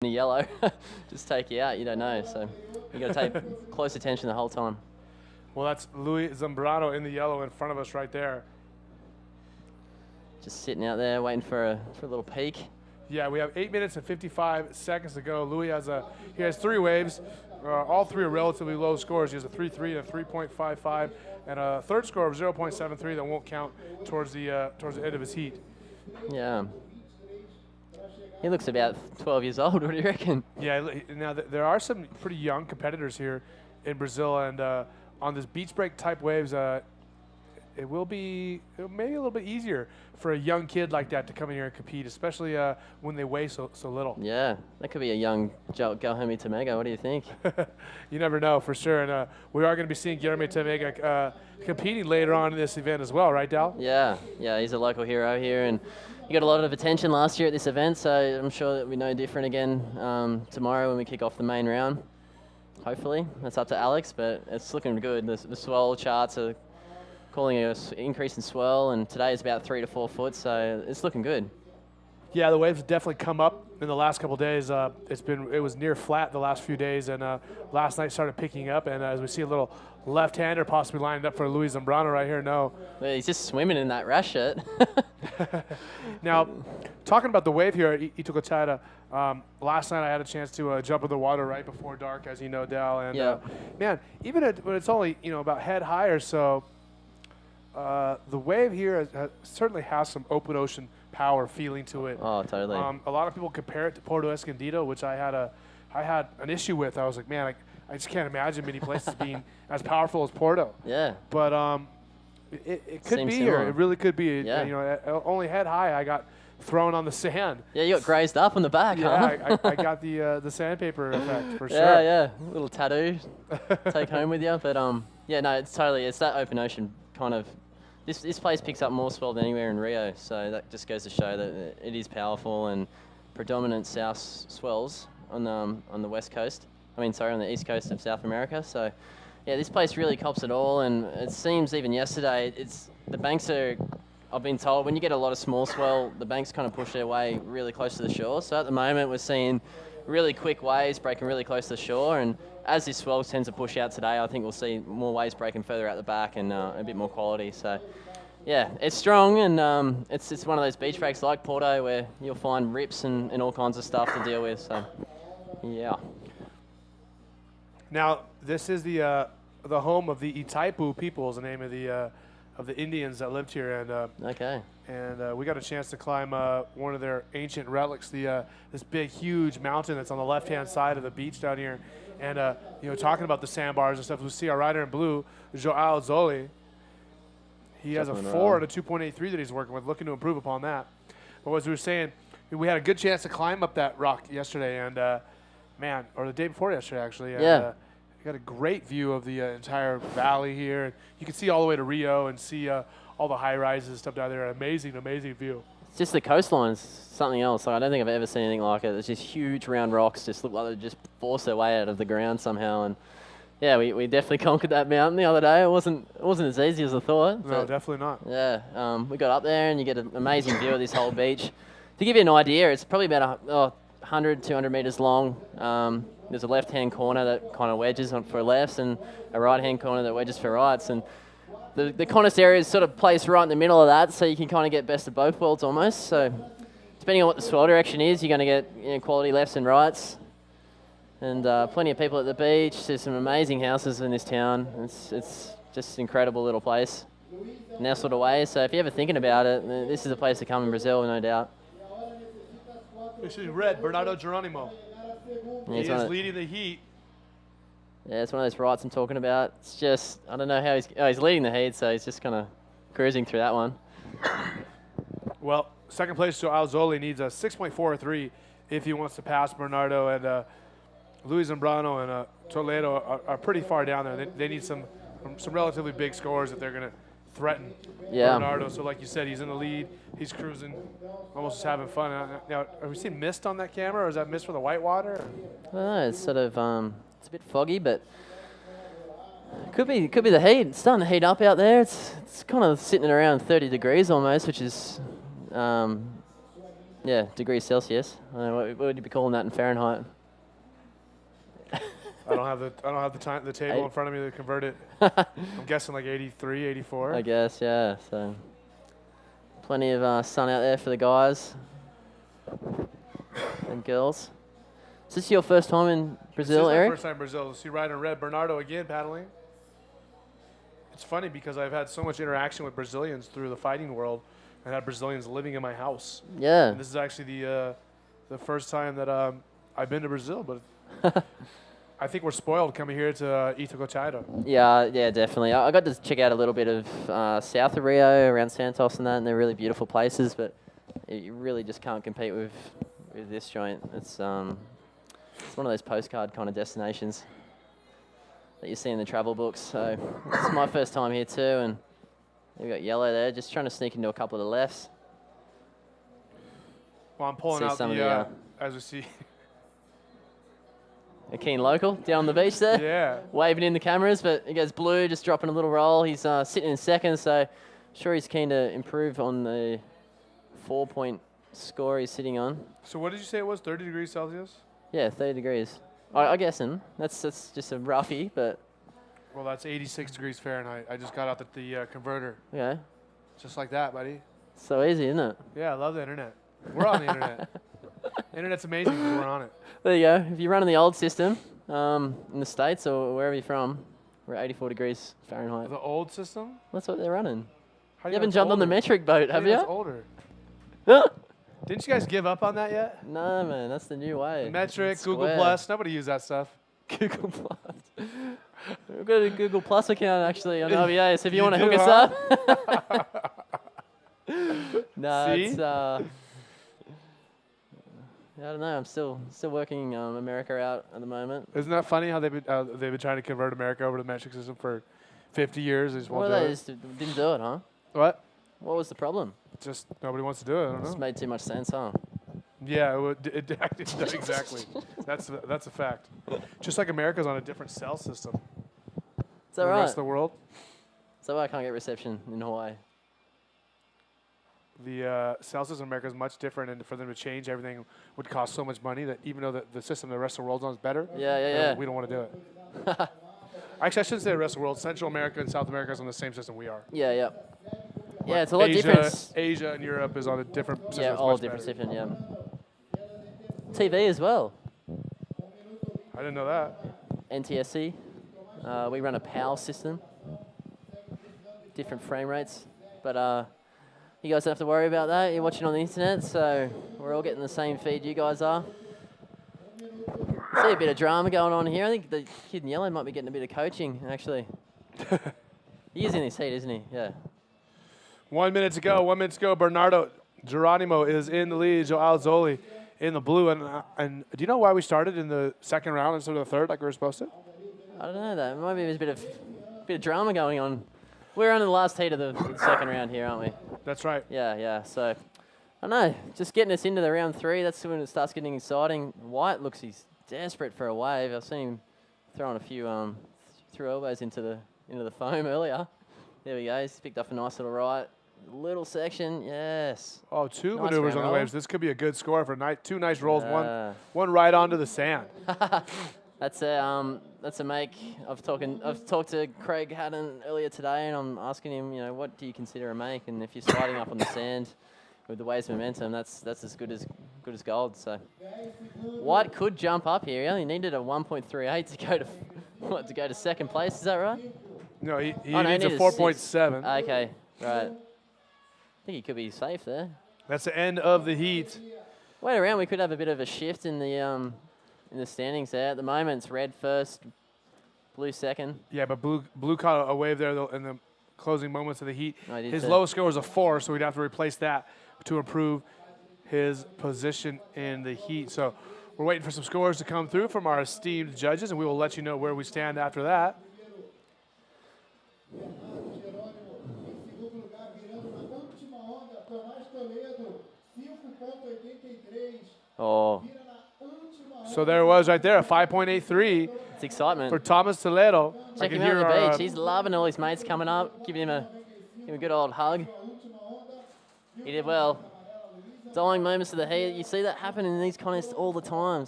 the yellow just take you out. You don't know, so you got to take close attention the whole time. Well, that's Luis Zambrano in the yellow in front of us right there. Just sitting out there waiting for a little peek. Yeah, we have 8 minutes and 55 seconds to go. Louis has 3 waves. All 3 are relatively low scores. He has a 3.3 and a 3.55, and a third score of 0.73 that won't count towards the end of his heat. Yeah. He looks about 12 years old. What do you reckon? Yeah. Now there are some pretty young competitors here in Brazil, and on this beach break type waves, it may be a little bit easier for a young kid like that to come in here and compete, especially when they weigh so little. Yeah, that could be a young Guilherme Tamega. What do you think? You never know for sure, and we are going to be seeing Guilherme Tamega competing later on in this event as well, right, Dal? Yeah, he's a local hero here, and he got a lot of attention last year at this event, so I'm sure that we'll be no different again tomorrow when we kick off the main round. Hopefully, that's up to Alex, but it's looking good. The swell charts are calling an increase in swell, and today is about 3 to 4 foot, so it's looking good. Yeah, the waves have definitely come up in the last couple of days. It was near flat the last few days, and last night started picking up. And as we see a little left-hander possibly lined up for Luis Zambrano right here. No, well, he's just swimming in that rash shirt. Now, talking about the wave here at Itacoatiara, last night I had a chance to jump in the water right before dark, as you know, Dal. And man, even when it's only about head high or so, the wave here certainly has some open ocean power feeling to it. Oh, totally. A lot of people compare it to Porto Escondido, which I had an issue with. I was like, man, I just can't imagine many places being as powerful as Porto. Yeah. But it could Seems be similar. here. It really could be. Yeah. Only head high, I got thrown on the sand. Yeah, you got grazed up on the back, Yeah, huh? I got the sandpaper effect for sure. Yeah, a little tattoo take home with you. But yeah, no, it's that open ocean kind of. This place picks up more swell than anywhere in Rio, so that just goes to show that it is powerful, and predominant south swells on the west coast. On the east coast of South America. So yeah, this place really cops it all, and it seems even yesterday, the banks are, I've been told, when you get a lot of small swell, the banks kind of push their way really close to the shore. So at the moment we're seeing really quick waves breaking really close to the shore, and as this swell tends to push out today, I think we'll see more waves breaking further out the back and a bit more quality. So yeah, it's strong, and it's one of those beach breaks like Porto where you'll find rips and all kinds of stuff to deal with. So yeah. Now, this is the home of the Itaipu people, is the name of the Indians that lived here, and Okay. And we got a chance to climb one of their ancient relics, this big, huge mountain that's on the left-hand side of the beach down here. And talking about the sandbars and stuff, we see our rider in blue, Joao Zoli. He has a 4 and a 2.83 that he's working with, looking to improve upon that. But as we were saying, we had a good chance to climb up that rock yesterday, and or the day before yesterday, actually. And, Yeah. we got a great view of the entire valley here. You can see all the way to Rio and see all the high rises and stuff down there. Amazing, amazing view. It's just the coastline's something else. Like, I don't think I've ever seen anything like it. It's just huge round rocks, just look like they just force their way out of the ground somehow. And yeah, we definitely conquered that mountain the other day. It wasn't as easy as I thought. No, definitely not. Yeah, we got up there and you get an amazing view of this whole beach. To give you an idea, it's probably about 100, 200 meters long. There's a left-hand corner that kind of wedges on for lefts, and a right-hand corner that wedges for rights. And the Conus area is sort of placed right in the middle of that, so you can kind of get best of both worlds almost. So depending on what the swell direction is, you're going to get quality lefts and rights. And plenty of people at the beach. There's some amazing houses in this town. It's just an incredible little place, nestled away. So if you're ever thinking about it, this is a place to come in Brazil, no doubt. This is red, Bernardo Geronimo. Yeah, he is leading the heat. Yeah, it's one of those rights I'm talking about. It's just, I don't know how he's leading the heat, so he's just kind of cruising through that one. Well, second place, Joao Zoli needs a 6.43 if he wants to pass Bernardo, and Luis Zambrano and Toledo are pretty far down there. They need some relatively big scores if they're going to threaten Bernardo. So like you said, he's in the lead. He's cruising, almost just having fun. Now, have we seen mist on that camera, or is that mist from the white water? I don't know. It's sort of it's a bit foggy, but could be the heat. It's starting to heat up out there. It's kind of sitting at around 30 degrees almost, which is not Yeah, degrees Celsius. What would you be calling that in Fahrenheit? I don't have the table in front of me to convert it. I'm guessing like 83, 84. I guess, yeah. So plenty of sun out there for the guys and girls. Is this your first time in Brazil, This is Eric? my first time in Brazil. See Ryder in red. Bernardo again paddling. It's funny because I've had so much interaction with Brazilians through the fighting world. I had Brazilians living in my house. Yeah. And this is actually the first time that I've been to Brazil, but I think we're spoiled coming here to Itacoatiara. Yeah, definitely. I got to check out a little bit of south of Rio, around Santos and that, and they're really beautiful places, but you really just can't compete with this joint. It's one of those postcard kind of destinations that you see in the travel books. So it's my first time here too, and we've got yellow there, just trying to sneak into a couple of the lefts. Well, I'm pulling See out some of the, as we see. A keen local down on the beach there. Yeah. Waving in the cameras, but he goes blue, just dropping a little roll. He's sitting in second, so sure he's keen to improve on the 4-point score he's sitting on. So what did you say it was, 30 degrees Celsius? Yeah, 30 degrees. I guessing. That's just a roughie, but... Well, that's 86 degrees Fahrenheit. I just got out the converter. Okay. Just like that, buddy. So easy, isn't it? Yeah, I love the internet. We're on the internet. Internet's amazing because we're on it. There you go. If you're running the old system in the States or wherever you're from, we're at 84 degrees Fahrenheit. The old system? That's what they're running. How do You know haven't it's jumped on the older? metric boat, have How do know you? It's older. No, Didn't you guys give up on that yet? man, that's the new way. Metric, It's Google square. Plus, nobody used that stuff. Google Plus. We've got a Google Plus account actually on IBA, so if you want to do, hook us huh? up. No, See? it's I don't know. I'm still working America out at the moment. Isn't that funny how they've been trying to convert America over to the metric system for 50 years? They just won't Well, do they it. just didn't do it, huh? What? What was the problem? Just nobody wants to do it. I don't Just know. made too much sense, huh? Yeah, it does exactly. That's a fact. Just like America's on a different cell system Is that than the right? rest of the world. Is that why I can't get reception in Hawaii? The cell system in America is much different, and for them to change everything would cost so much money that even though the system the rest of the world's on is better, Yeah. we don't want to do it. Actually, I shouldn't say the rest of the world. Central America and South America is on the same system we are. Yeah. Yeah, it's a lot Asia, different. Asia and Europe is on a different system. Yeah, It's all much different better. system, yeah. TV as well. I didn't know that. NTSC. We run a PAL system. Different frame rates. But you guys don't have to worry about that. You're watching on the internet, so we're all getting the same feed you guys are. See a bit of drama going on here. I think the kid in yellow might be getting a bit of coaching, actually. He is in his heat, isn't he? Yeah. 1 minute to go. 1 minute to go. Bernardo Geronimo is in the lead. Joe Alzoli in the blue. And do you know why we started in the second round instead of the third like we were supposed to? I don't know though. Maybe there's a bit of drama going on. We're on the last heat of the second round here, aren't we? That's right. Yeah. So, I don't know. Just getting us into the round 3, that's when it starts getting exciting. White looks he's desperate for a wave. I've seen him throwing a few threw elbows into the foam earlier. There we go. He's picked up a nice little right. Little section, yes. Oh, two Nice maneuvers round on the roll. waves. This could be a good score for two nice rolls. Yeah. One right onto the sand. That's a make. I've talked to Craig Haddon earlier today, and I'm asking him, what do you consider a make? And if you're sliding up on the sand with the wave's momentum, that's as good as gold. So White could jump up here. He only needed a 1.38 to go to second place. Is that right? No, he Oh, no, needs a needed 4.7. Okay, right. I think he could be safe there. That's the end of the heat. Wait around. We could have a bit of a shift in the standings there. At the moment, it's red first, blue second. Yeah, but blue caught a wave there in the closing moments of the heat. I did His too. lowest score was a 4, so we'd have to replace that to improve his position in the heat. So we're waiting for some scores to come through from our esteemed judges, and we will let you know where we stand after that. Oh, So there it was right there, a 5.83 it's excitement. for Thomas Toledo. I Check can him out hear on the our, beach. He's loving all his mates coming up, giving him a good old hug. He did well. dying moments of the heat. You see that happen in these contests all the time.